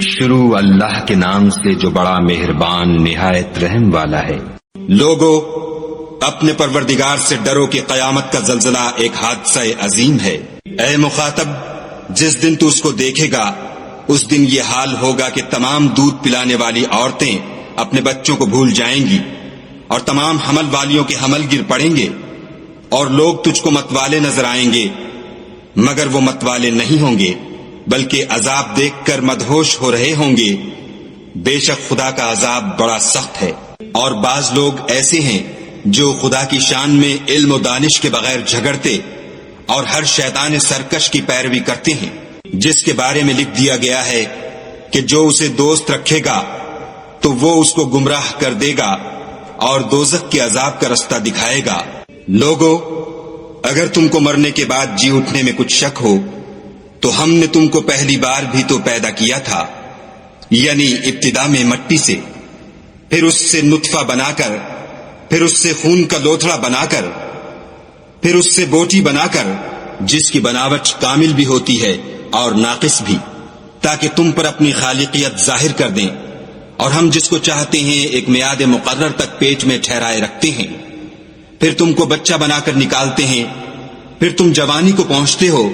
شروع اللہ کے نام سے جو بڑا مہربان نہایت رحم والا ہے۔ لوگو اپنے پروردگار سے ڈرو کہ قیامت کا زلزلہ ایک حادثہ عظیم ہے۔ اے مخاطب، جس دن تو اس کو دیکھے گا اس دن یہ حال ہوگا کہ تمام دودھ پلانے والی عورتیں اپنے بچوں کو بھول جائیں گی اور تمام حمل والیوں کے حمل گر پڑیں گے، اور لوگ تجھ کو متوالے نظر آئیں گے مگر وہ متوالے نہیں ہوں گے بلکہ عذاب دیکھ کر مدہوش ہو رہے ہوں گے۔ بے شک خدا کا عذاب بڑا سخت ہے۔ اور بعض لوگ ایسے ہیں جو خدا کی شان میں علم و دانش کے بغیر جھگڑتے اور ہر شیطان سرکش کی پیروی کرتے ہیں، جس کے بارے میں لکھ دیا گیا ہے کہ جو اسے دوست رکھے گا تو وہ اس کو گمراہ کر دے گا اور دوزخ کے عذاب کا رستہ دکھائے گا۔ لوگو اگر تم کو مرنے کے بعد جی اٹھنے میں کچھ شک ہو تو ہم نے تم کو پہلی بار بھی تو پیدا کیا تھا، یعنی ابتدا میں مٹی سے، پھر اس سے نطفہ بنا کر، پھر اس سے خون کا لوتھڑا بنا کر، پھر اس سے بوٹی بنا کر، جس کی بناوٹ کامل بھی ہوتی ہے اور ناقص بھی، تاکہ تم پر اپنی خالقیت ظاہر کر دیں، اور ہم جس کو چاہتے ہیں ایک میعاد مقرر تک پیٹ میں ٹھہرائے رکھتے ہیں، پھر تم کو بچہ بنا کر نکالتے ہیں، پھر تم جوانی کو پہنچتے ہو،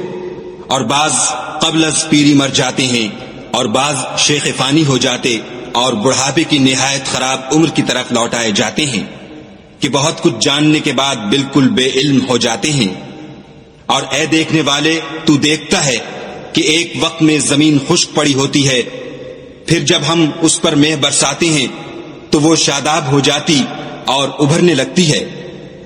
اور بعض قبل از پیری مر جاتے ہیں، اور بعض شیخ فانی ہو جاتے اور بڑھاپے کی نہایت خراب عمر کی طرف لوٹائے جاتے ہیں کہ بہت کچھ جاننے کے بعد بالکل بے علم ہو جاتے ہیں۔ اور اے دیکھنے والے، تو دیکھتا ہے کہ ایک وقت میں زمین خشک پڑی ہوتی ہے، پھر جب ہم اس پر مہ برساتے ہیں تو وہ شاداب ہو جاتی اور ابھرنے لگتی ہے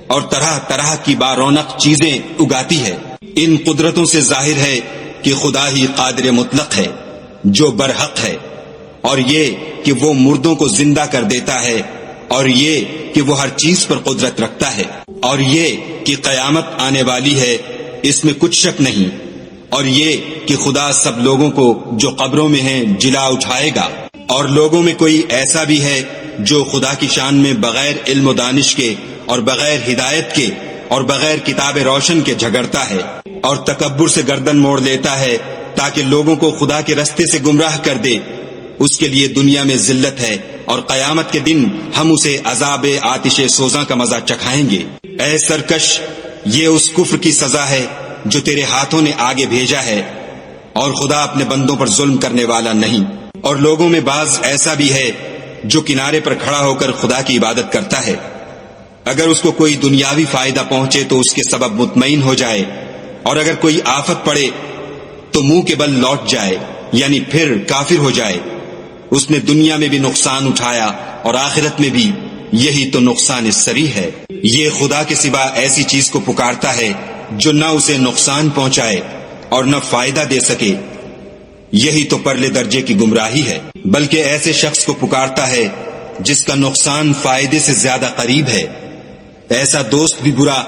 اور طرح طرح کی بارونق چیزیں اگاتی ہے۔ ان قدرتوں سے ظاہر ہے کہ خدا ہی قادر مطلق ہے جو برحق ہے، اور یہ کہ وہ مردوں کو زندہ کر دیتا ہے، اور یہ کہ وہ ہر چیز پر قدرت رکھتا ہے، اور یہ کہ قیامت آنے والی ہے، اس میں کچھ شک نہیں، اور یہ کہ خدا سب لوگوں کو جو قبروں میں ہیں جلا اٹھائے گا۔ اور لوگوں میں کوئی ایسا بھی ہے جو خدا کی شان میں بغیر علم و دانش کے اور بغیر ہدایت کے اور بغیر کتاب روشن کے جھگڑتا ہے اور تکبر سے گردن موڑ لیتا ہے تاکہ لوگوں کو خدا کے رستے سے گمراہ کر دے، اس کے لیے دنیا میں ذلت ہے، اور قیامت کے دن ہم اسے عذاب آتش سوزاں کا مزہ چکھائیں گے۔ اے سرکش، یہ اس کفر کی سزا ہے جو تیرے ہاتھوں نے آگے بھیجا ہے، اور خدا اپنے بندوں پر ظلم کرنے والا نہیں۔ اور لوگوں میں بعض ایسا بھی ہے جو کنارے پر کھڑا ہو کر خدا کی عبادت کرتا ہے، اگر اس کو کوئی دنیاوی فائدہ پہنچے تو اس کے سبب مطمئن ہو جائے، اور اگر کوئی آفت پڑے تو منہ کے بل لوٹ جائے، یعنی پھر کافر ہو جائے۔ اس نے دنیا میں بھی نقصان اٹھایا اور آخرت میں بھی، یہی تو نقصان سری ہے۔ یہ خدا کے سوا ایسی چیز کو پکارتا ہے جو نہ اسے نقصان پہنچائے اور نہ فائدہ دے سکے، یہی تو پرلے درجے کی گمراہی ہے۔ بلکہ ایسے شخص کو پکارتا ہے جس کا نقصان فائدے سے زیادہ قریب ہے، ایسا دوست بھی برا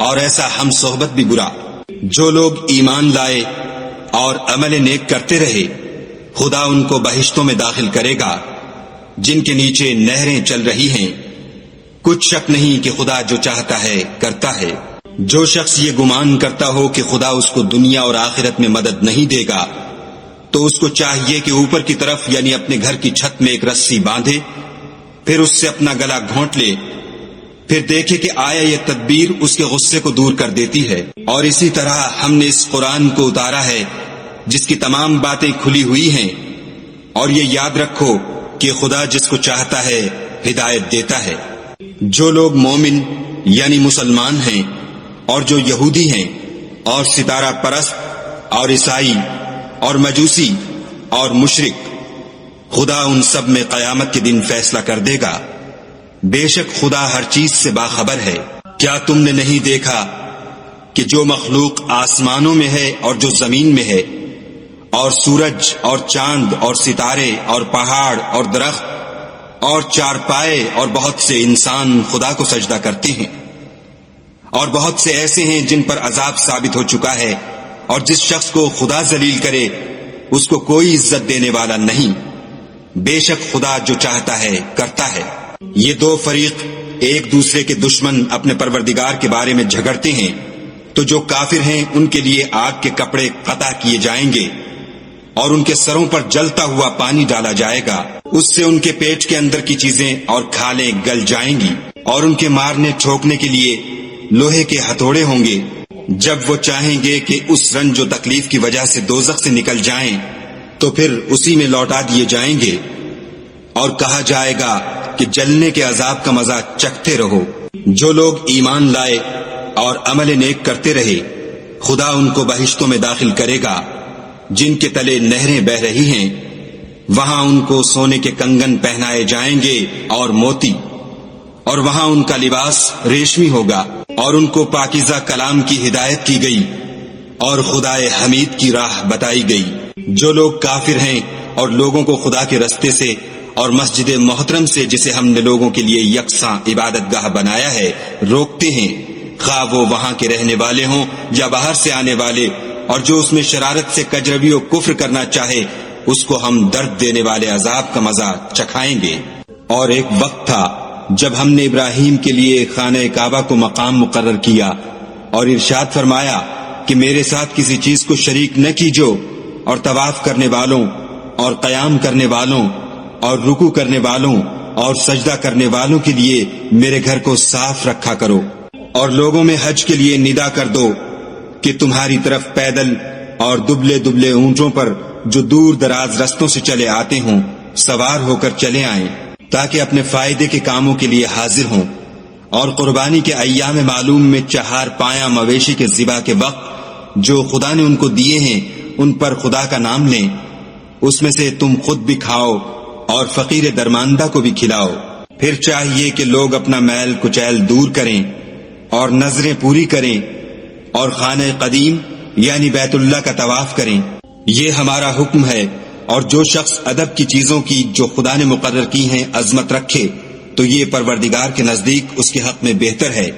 اور ایسا ہم صحبت بھی برا۔ جو لوگ ایمان لائے اور عمل نیک کرتے رہے، خدا ان کو بہشتوں میں داخل کرے گا جن کے نیچے نہریں چل رہی ہیں۔ کچھ شک نہیں کہ خدا جو چاہتا ہے کرتا ہے۔ جو شخص یہ گمان کرتا ہو کہ خدا اس کو دنیا اور آخرت میں مدد نہیں دے گا تو اس کو چاہیے کہ اوپر کی طرف یعنی اپنے گھر کی چھت میں ایک رسی باندھے، پھر اس سے اپنا گلا گھونٹ لے، پھر دیکھے کہ آیا یہ تدبیر اس کے غصے کو دور کر دیتی ہے۔ اور اسی طرح ہم نے اس قرآن کو اتارا ہے جس کی تمام باتیں کھلی ہوئی ہیں، اور یہ یاد رکھو کہ خدا جس کو چاہتا ہے ہدایت دیتا ہے۔ جو لوگ مومن یعنی مسلمان ہیں اور جو یہودی ہیں اور ستارہ پرست اور عیسائی اور مجوسی اور مشرک، خدا ان سب میں قیامت کے دن فیصلہ کر دے گا۔ بے شک خدا ہر چیز سے باخبر ہے۔ کیا تم نے نہیں دیکھا کہ جو مخلوق آسمانوں میں ہے اور جو زمین میں ہے، اور سورج اور چاند اور ستارے اور پہاڑ اور درخت اور چارپائے اور بہت سے انسان خدا کو سجدہ کرتے ہیں، اور بہت سے ایسے ہیں جن پر عذاب ثابت ہو چکا ہے، اور جس شخص کو خدا ذلیل کرے اس کو کوئی عزت دینے والا نہیں۔ بے شک خدا جو چاہتا ہے کرتا ہے۔ یہ دو فریق ایک دوسرے کے دشمن اپنے پروردگار کے بارے میں جھگڑتے ہیں، تو جو کافر ہیں ان کے لیے آگ کے کپڑے قطع کیے جائیں گے، اور ان کے سروں پر جلتا ہوا پانی ڈالا جائے گا، اس سے ان کے پیٹ کے اندر کی چیزیں اور کھالیں گل جائیں گی، اور ان کے مارنے ٹھوکنے کے لیے لوہے کے ہتھوڑے ہوں گے۔ جب وہ چاہیں گے کہ اس رنج و تکلیف کی وجہ سے دوزخ سے نکل جائیں تو پھر اسی میں لوٹا دیے جائیں گے، اور کہا جائے گا کہ جلنے کے عذاب کا مزہ چکھتے رہو۔ جو لوگ ایمان لائے اور عمل نیک کرتے رہے، خدا ان کو بہشتوں میں داخل کرے گا جن کے تلے نہریں بہ رہی ہیں، وہاں ان کو سونے کے کنگن پہنائے جائیں گے اور موتی، اور وہاں ان کا لباس ریشمی ہوگا، اور ان کو پاکیزہ کلام کی ہدایت کی گئی اور خدائے حمید کی راہ بتائی گئی۔ جو لوگ کافر ہیں اور لوگوں کو خدا کے رستے سے اور مسجد محترم سے، جسے ہم نے لوگوں کے لیے یکساں عبادت گاہ بنایا ہے، روکتے ہیں، خواہ وہ وہاں کے رہنے والے ہوں یا باہر سے آنے والے، اور جو اس میں شرارت سے کجروی و کفر کرنا چاہے، اس کو ہم درد دینے والے عذاب کا مزہ چکھائیں گے۔ اور ایک وقت تھا جب ہم نے ابراہیم کے لیے خانہ کعبہ کو مقام مقرر کیا اور ارشاد فرمایا کہ میرے ساتھ کسی چیز کو شریک نہ کیجو، اور طواف کرنے والوں اور قیام کرنے والوں اور رکوع کرنے والوں اور سجدہ کرنے والوں کے لیے میرے گھر کو صاف رکھا کرو، اور لوگوں میں حج کے لیے ندا کر دو کہ تمہاری طرف پیدل اور دبلے دبلے اونٹوں پر جو دور دراز رستوں سے چلے آتے ہوں سوار ہو کر چلے آئیں، تاکہ اپنے فائدے کے کاموں کے لیے حاضر ہوں، اور قربانی کے ایام معلوم میں 4 پایاں مویشی کے ذبح کے وقت جو خدا نے ان کو دیے ہیں ان پر خدا کا نام لیں، اس میں سے تم خود بھی کھاؤ اور فقیر درماندہ کو بھی کھلاؤ۔ پھر چاہیے کہ لوگ اپنا میل کچیل دور کریں اور نظریں پوری کریں اور خانہ قدیم یعنی بیت اللہ کا طواف کریں، یہ ہمارا حکم ہے۔ اور جو شخص ادب کی چیزوں کی جو خدا نے مقرر کی ہیں عظمت رکھے تو یہ پروردگار کے نزدیک اس کے حق میں بہتر ہے۔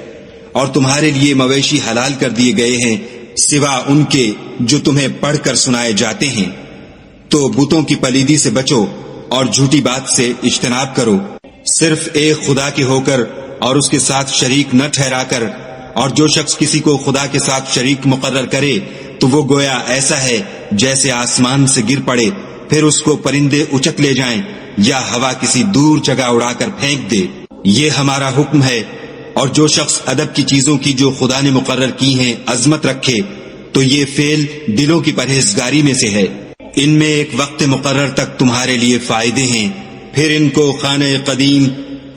اور تمہارے لیے مویشی حلال کر دیے گئے ہیں سوا ان کے جو تمہیں پڑھ کر سنائے جاتے ہیں، تو بتوں کی پلیدی سے بچو اور جھوٹی بات سے اجتناب کرو، صرف ایک خدا کے ہو کر اور اس کے ساتھ شریک نہ ٹھہرا کر۔ اور جو شخص کسی کو خدا کے ساتھ شریک مقرر کرے تو وہ گویا ایسا ہے جیسے آسمان سے گر پڑے، پھر اس کو پرندے اچک لے جائیں یا ہوا کسی دور جگہ اڑا کر پھینک دے، یہ ہمارا حکم ہے۔ اور جو شخص ادب کی چیزوں کی جو خدا نے مقرر کی ہیں عظمت رکھے تو یہ فعل دلوں کی پرہیزگاری میں سے ہے۔ ان میں ایک وقت مقرر تک تمہارے لیے فائدے ہیں، پھر ان کو خانہ قدیم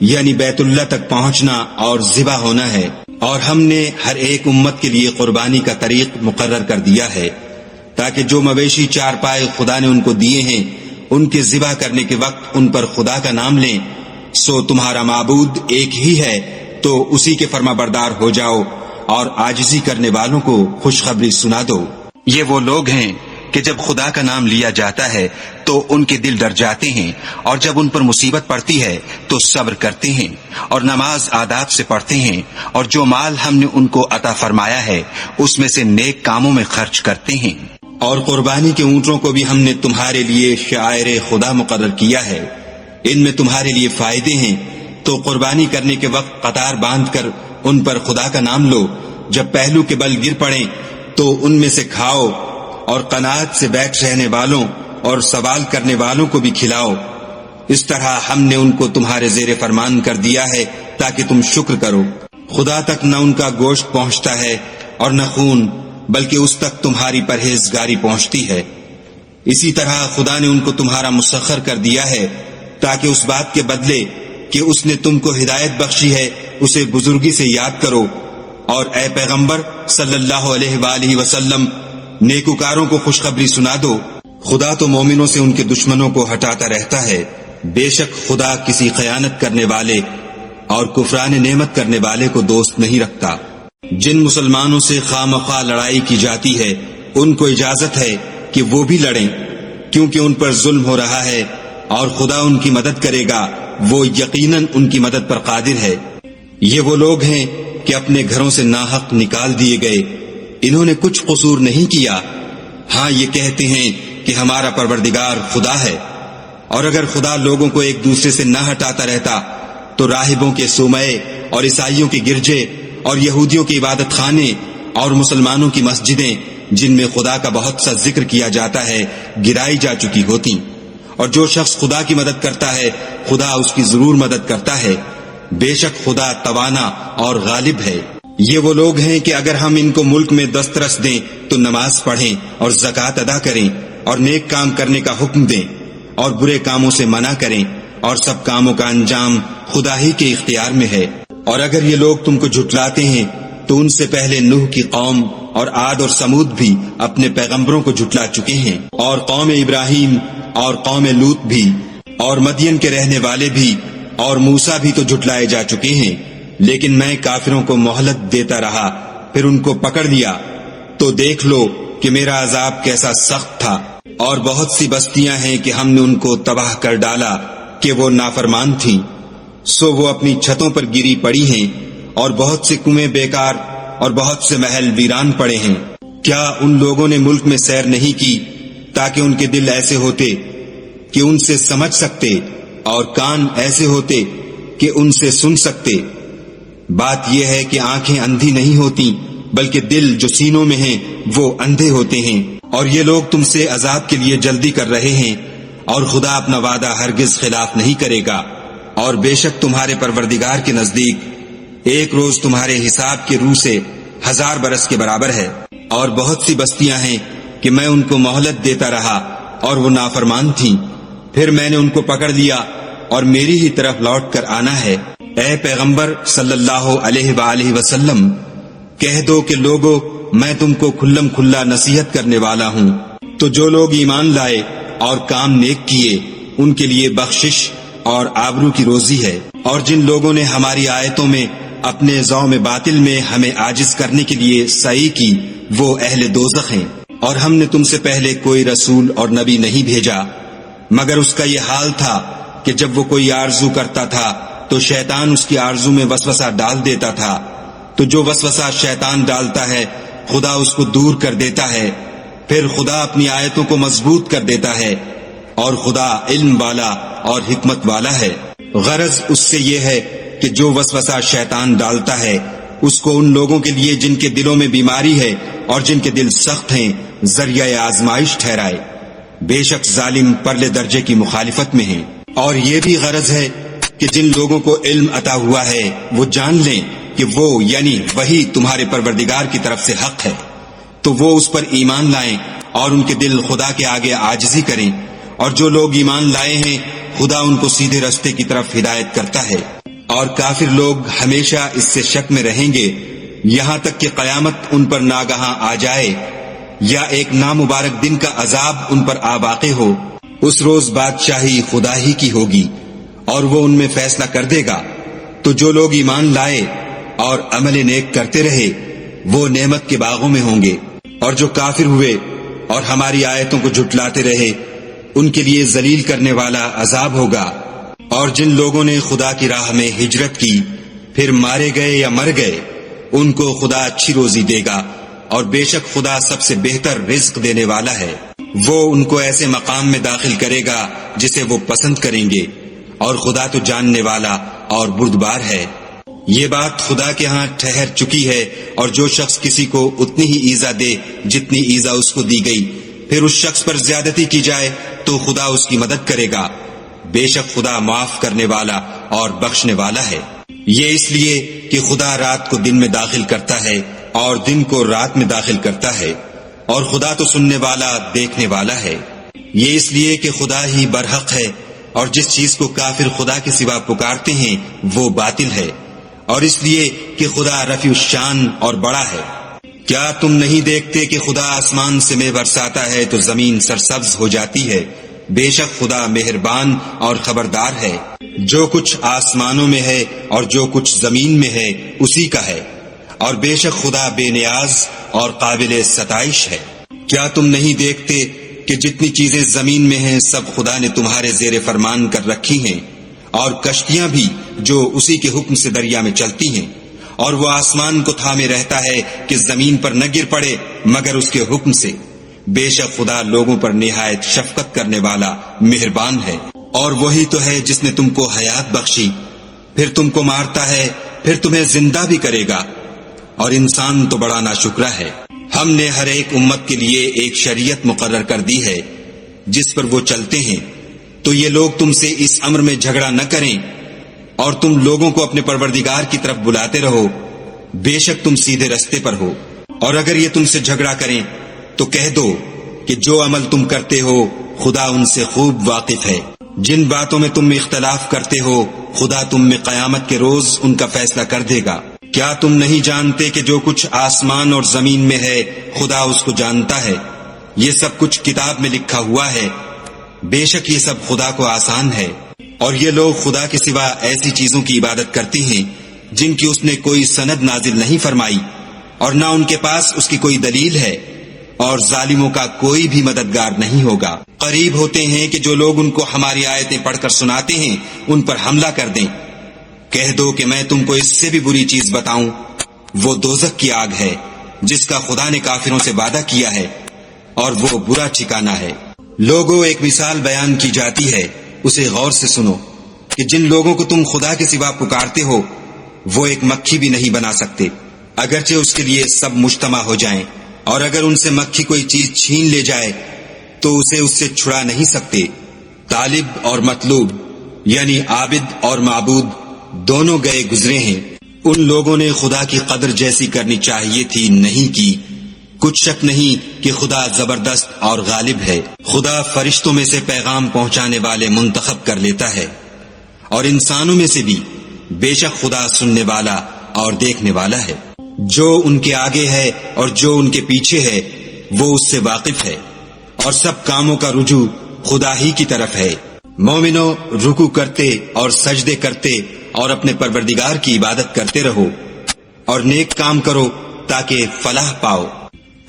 یعنی بیت اللہ تک پہنچنا اور ذبح ہونا ہے۔ اور ہم نے ہر ایک امت کے لیے قربانی کا طریق مقرر کر دیا ہے، تاکہ جو مویشی 4 پائے خدا نے ان کو دیے ہیں ان کے ذبح کرنے کے وقت ان پر خدا کا نام لیں۔ سو تمہارا معبود ایک ہی ہے، تو اسی کے فرما بردار ہو جاؤ اور عاجزی کرنے والوں کو خوشخبری سنا دو۔ یہ وہ لوگ ہیں کہ جب خدا کا نام لیا جاتا ہے تو ان کے دل ڈر جاتے ہیں، اور جب ان پر مصیبت پڑتی ہے تو صبر کرتے ہیں اور نماز آداب سے پڑھتے ہیں، اور جو مال ہم نے ان کو عطا فرمایا ہے اس میں سے نیک کاموں میں خرچ کرتے ہیں۔ اور قربانی کے اونٹوں کو بھی ہم نے تمہارے لیے شعائر خدا مقرر کیا ہے، ان میں تمہارے لیے فائدے ہیں، تو قربانی کرنے کے وقت قطار باندھ کر ان پر خدا کا نام لو، جب پہلو کے بل گر پڑیں تو ان میں سے کھاؤ، اور قناعت سے بیٹھ رہنے والوں اور سوال کرنے والوں کو بھی کھلاؤ۔ اس طرح ہم نے ان کو تمہارے زیر فرمان کر دیا ہے تاکہ تم شکر کرو۔ خدا تک نہ ان کا گوشت پہنچتا ہے اور نہ خون، بلکہ اس تک تمہاری پرہیزگاری پہنچتی ہے۔ اسی طرح خدا نے ان کو تمہارا مسخر کر دیا ہے تاکہ اس بات کے بدلے کہ اس نے تم کو ہدایت بخشی ہے اسے بزرگی سے یاد کرو، اور اے پیغمبر صلی اللہ علیہ وآلہ وسلم نیکوکاروں کو خوشخبری سنا دو۔ خدا تو مومنوں سے ان کے دشمنوں کو ہٹاتا رہتا ہے، بے شک خدا کسی خیانت کرنے والے اور کفران نعمت کرنے والے کو دوست نہیں رکھتا۔ جن مسلمانوں سے خواہ مخواہ لڑائی کی جاتی ہے ان کو اجازت ہے کہ وہ بھی لڑیں، کیونکہ ان پر ظلم ہو رہا ہے، اور خدا ان کی مدد کرے گا، وہ یقیناً ان کی مدد پر قادر ہے۔ یہ وہ لوگ ہیں کہ اپنے گھروں سے ناحق نکال دیے گئے، انہوں نے کچھ قصور نہیں کیا، ہاں یہ کہتے ہیں کہ ہمارا پروردگار خدا ہے۔ اور اگر خدا لوگوں کو ایک دوسرے سے نہ ہٹاتا رہتا تو راہبوں کے صومعے اور عیسائیوں کے گرجے اور یہودیوں کے عبادت خانے اور مسلمانوں کی مسجدیں جن میں خدا کا بہت سا ذکر کیا جاتا ہے گرائی جا چکی ہوتی، اور جو شخص خدا کی مدد کرتا ہے خدا اس کی ضرور مدد کرتا ہے، بے شک خدا توانا اور غالب ہے۔ یہ وہ لوگ ہیں کہ اگر ہم ان کو ملک میں دسترس دیں تو نماز پڑھیں اور زکوٰۃ ادا کریں اور نیک کام کرنے کا حکم دیں اور برے کاموں سے منع کریں، اور سب کاموں کا انجام خدا ہی کے اختیار میں ہے۔ اور اگر یہ لوگ تم کو جھٹلاتے ہیں تو ان سے پہلے نوح کی قوم اور عاد اور سمود بھی اپنے پیغمبروں کو جھٹلا چکے ہیں، اور قوم ابراہیم اور قوم لوط بھی، اور مدین کے رہنے والے بھی، اور موسیٰ بھی تو جھٹلائے جا چکے ہیں، لیکن میں کافروں کو مہلت دیتا رہا، پھر ان کو پکڑ لیا، تو دیکھ لو کہ میرا عذاب کیسا سخت تھا۔ اور بہت سی بستیاں ہیں کہ ہم نے ان کو تباہ کر ڈالا کہ وہ نافرمان تھیں، سو وہ اپنی چھتوں پر گری پڑی ہیں، اور بہت سے کنویں بیکار اور بہت سے محل ویران پڑے ہیں۔ کیا ان لوگوں نے ملک میں سیر نہیں کی تاکہ ان کے دل ایسے ہوتے کہ ان سے سمجھ سکتے، اور کان ایسے ہوتے کہ ان سے سن سکتے؟ بات یہ ہے کہ آنکھیں اندھی نہیں ہوتی، بلکہ دل جو سینوں میں ہیں وہ اندھے ہوتے ہیں۔ اور یہ لوگ تم سے عذاب کے لیے جلدی کر رہے ہیں، اور خدا اپنا وعدہ ہرگز خلاف نہیں کرے گا۔ اور بے شک تمہارے پروردگار کے نزدیک ایک روز تمہارے حساب کے روح سے 1000 برس کے برابر ہے۔ اور بہت سی بستیاں ہیں کہ میں ان کو مہلت دیتا رہا اور وہ نافرمان تھیں، پھر میں نے ان کو پکڑ لیا اور میری ہی طرف لوٹ کر آنا ہے۔ اے پیغمبر صلی اللہ علیہ وآلہ وسلم، کہہ دو کہ لوگو میں تم کو کھلم کھلا نصیحت کرنے والا ہوں، تو جو لوگ ایمان لائے اور کام نیک کیے ان کے لیے بخشش اور آبرو کی روزی ہے۔ اور جن لوگوں نے ہماری آیتوں میں اپنے ذوق باطل میں ہمیں عاجز کرنے کے لیے سعی کی وہ اہل دوزخ ہیں۔ اور ہم نے تم سے پہلے کوئی رسول اور نبی نہیں بھیجا مگر اس کا یہ حال تھا کہ جب وہ کوئی آرزو کرتا تھا تو شیطان اس کی آرزو میں وسوسہ ڈال دیتا تھا، تو جو وسوسہ شیطان ڈالتا ہے خدا اس کو دور کر دیتا ہے، پھر خدا اپنی آیتوں کو مضبوط کر دیتا ہے، اور خدا علم والا اور حکمت والا ہے۔ غرض اس سے یہ ہے کہ جو وسوسہ شیطان ڈالتا ہے اس کو ان لوگوں کے لیے جن کے دلوں میں بیماری ہے اور جن کے دل سخت ہیں ذریعہ آزمائش ٹھہرائے۔ بے شک ظالم پرلے درجے کی مخالفت میں ہیں۔ اور یہ بھی غرض ہے کہ جن لوگوں کو علم عطا ہوا ہے وہ جان لیں کہ وہ یعنی وہی تمہارے پروردگار کی طرف سے حق ہے، تو وہ اس پر ایمان لائیں اور ان کے دل خدا کے آگے عاجزی کریں۔ اور جو لوگ ایمان لائے ہیں خدا ان کو سیدھے رستے کی طرف ہدایت کرتا ہے۔ اور کافر لوگ ہمیشہ اس سے شک میں رہیں گے یہاں تک کہ قیامت ان پر ناگہاں آ جائے یا ایک نامبارک دن کا عذاب ان پر آ واقع ہو۔ اس روز بادشاہی خدا ہی کی ہوگی اور وہ ان میں فیصلہ کر دے گا۔ تو جو لوگ ایمان لائے اور عمل نیک کرتے رہے وہ نعمت کے باغوں میں ہوں گے، اور جو کافر ہوئے اور ہماری آیتوں کو جھٹلاتے رہے ان کے لیے ذلیل کرنے والا عذاب ہوگا۔ اور جن لوگوں نے خدا کی راہ میں ہجرت کی پھر مارے گئے یا مر گئے ان کو خدا اچھی روزی دے گا، اور بے شک خدا سب سے بہتر رزق دینے والا ہے۔ وہ ان کو ایسے مقام میں داخل کرے گا جسے وہ پسند کریں گے، اور خدا تو جاننے والا اور بردبار ہے۔ یہ بات خدا کے ہاں ٹھہر چکی ہے، اور جو شخص کسی کو اتنی ہی ایذا دے جتنی ایذا اس کو دی گئی پھر اس شخص پر زیادتی کی جائے تو خدا اس کی مدد کرے گا۔ بے شک خدا معاف کرنے والا اور بخشنے والا ہے۔ یہ اس لیے کہ خدا رات کو دن میں داخل کرتا ہے اور دن کو رات میں داخل کرتا ہے، اور خدا تو سننے والا دیکھنے والا ہے۔ یہ اس لیے کہ خدا ہی برحق ہے، اور جس چیز کو کافر خدا کے سوا پکارتے ہیں وہ باطل ہے، اور اس لیے کہ خدا رفیع الشان اور بڑا ہے۔ کیا تم نہیں دیکھتے کہ خدا آسمان سے مے برساتا ہے تو زمین سرسبز ہو جاتی ہے؟ بے شک خدا مہربان اور خبردار ہے۔ جو کچھ آسمانوں میں ہے اور جو کچھ زمین میں ہے اسی کا ہے، اور بے شک خدا بے نیاز اور قابل ستائش ہے۔ کیا تم نہیں دیکھتے کہ جتنی چیزیں زمین میں ہیں سب خدا نے تمہارے زیر فرمان کر رکھی ہیں، اور کشتیاں بھی جو اسی کے حکم سے دریا میں چلتی ہیں، اور وہ آسمان کو تھامے رہتا ہے کہ زمین پر نہ گر پڑے مگر اس کے حکم سے۔ بے شک خدا لوگوں پر نہایت شفقت کرنے والا مہربان ہے۔ اور وہی تو ہے جس نے تم کو حیات بخشی، پھر تم کو مارتا ہے، پھر تمہیں زندہ بھی کرے گا، اور انسان تو بڑا ناشکرا ہے۔ ہم نے ہر ایک امت کے لیے ایک شریعت مقرر کر دی ہے جس پر وہ چلتے ہیں، تو یہ لوگ تم سے اس امر میں جھگڑا نہ کریں اور تم لوگوں کو اپنے پروردگار کی طرف بلاتے رہو، بے شک تم سیدھے رستے پر ہو۔ اور اگر یہ تم سے جھگڑا کریں تو کہہ دو کہ جو عمل تم کرتے ہو خدا ان سے خوب واقف ہے۔ جن باتوں میں تم اختلاف کرتے ہو خدا تم میں قیامت کے روز ان کا فیصلہ کر دے گا۔ کیا تم نہیں جانتے کہ جو کچھ آسمان اور زمین میں ہے خدا اس کو جانتا ہے؟ یہ سب کچھ کتاب میں لکھا ہوا ہے، بے شک یہ سب خدا کو آسان ہے۔ اور یہ لوگ خدا کے سوا ایسی چیزوں کی عبادت کرتے ہیں جن کی اس نے کوئی سند نازل نہیں فرمائی اور نہ ان کے پاس اس کی کوئی دلیل ہے، اور ظالموں کا کوئی بھی مددگار نہیں ہوگا۔ قریب ہوتے ہیں کہ جو لوگ ان کو ہماری آیتیں پڑھ کر سناتے ہیں ان پر حملہ کر دیں۔ کہہ دو کہ میں تم کو اس سے بھی بری چیز بتاؤں، وہ دوزخ کی آگ ہے جس کا خدا نے کافروں سے وعدہ کیا ہے، اور وہ برا ٹھکانہ ہے۔ لوگوں، ایک مثال بیان کی جاتی ہے، اسے غور سے سنو کہ جن لوگوں کو تم خدا کے سوا پکارتے ہو وہ ایک مکھی بھی نہیں بنا سکتے، اگرچہ اس کے لیے سب مجتمع ہو جائیں، اور اگر ان سے مکھی کوئی چیز چھین لے جائے تو اسے اس سے چھڑا نہیں سکتے۔ طالب اور مطلوب یعنی عابد اور معبود دونوں گئے گزرے ہیں۔ ان لوگوں نے خدا کی قدر جیسی کرنی چاہیے تھی نہیں کی۔ کچھ شک نہیں کہ خدا زبردست اور غالب ہے۔ خدا فرشتوں میں سے پیغام پہنچانے والے منتخب کر لیتا ہے، اور انسانوں میں سے بھی، بے شک خدا سننے والا اور دیکھنے والا ہے۔ جو ان کے آگے ہے اور جو ان کے پیچھے ہے وہ اس سے واقف ہے، اور سب کاموں کا رجوع خدا ہی کی طرف ہے۔ مومنو، رکوع کرتے اور سجدے کرتے اور اپنے پروردگار کی عبادت کرتے رہو، اور نیک کام کرو تاکہ فلاح پاؤ،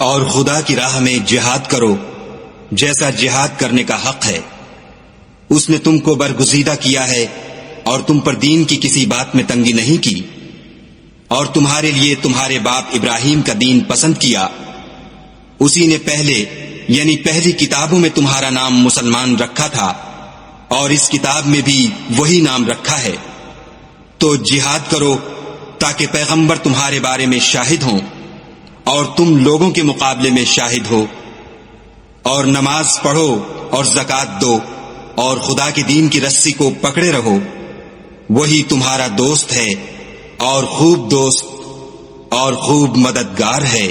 اور خدا کی راہ میں جہاد کرو جیسا جہاد کرنے کا حق ہے۔ اس نے تم کو برگزیدہ کیا ہے اور تم پر دین کی کسی بات میں تنگی نہیں کی، اور تمہارے لیے تمہارے باپ ابراہیم کا دین پسند کیا۔ اسی نے پہلے یعنی پہلی کتابوں میں تمہارا نام مسلمان رکھا تھا، اور اس کتاب میں بھی وہی نام رکھا ہے۔ تو جہاد کرو تاکہ پیغمبر تمہارے بارے میں شاہد ہوں اور تم لوگوں کے مقابلے میں شاہد ہو، اور نماز پڑھو اور زکوٰۃ دو، اور خدا کے دین کی رسی کو پکڑے رہو، وہی تمہارا دوست ہے اور خوب دوست اور خوب مددگار ہے۔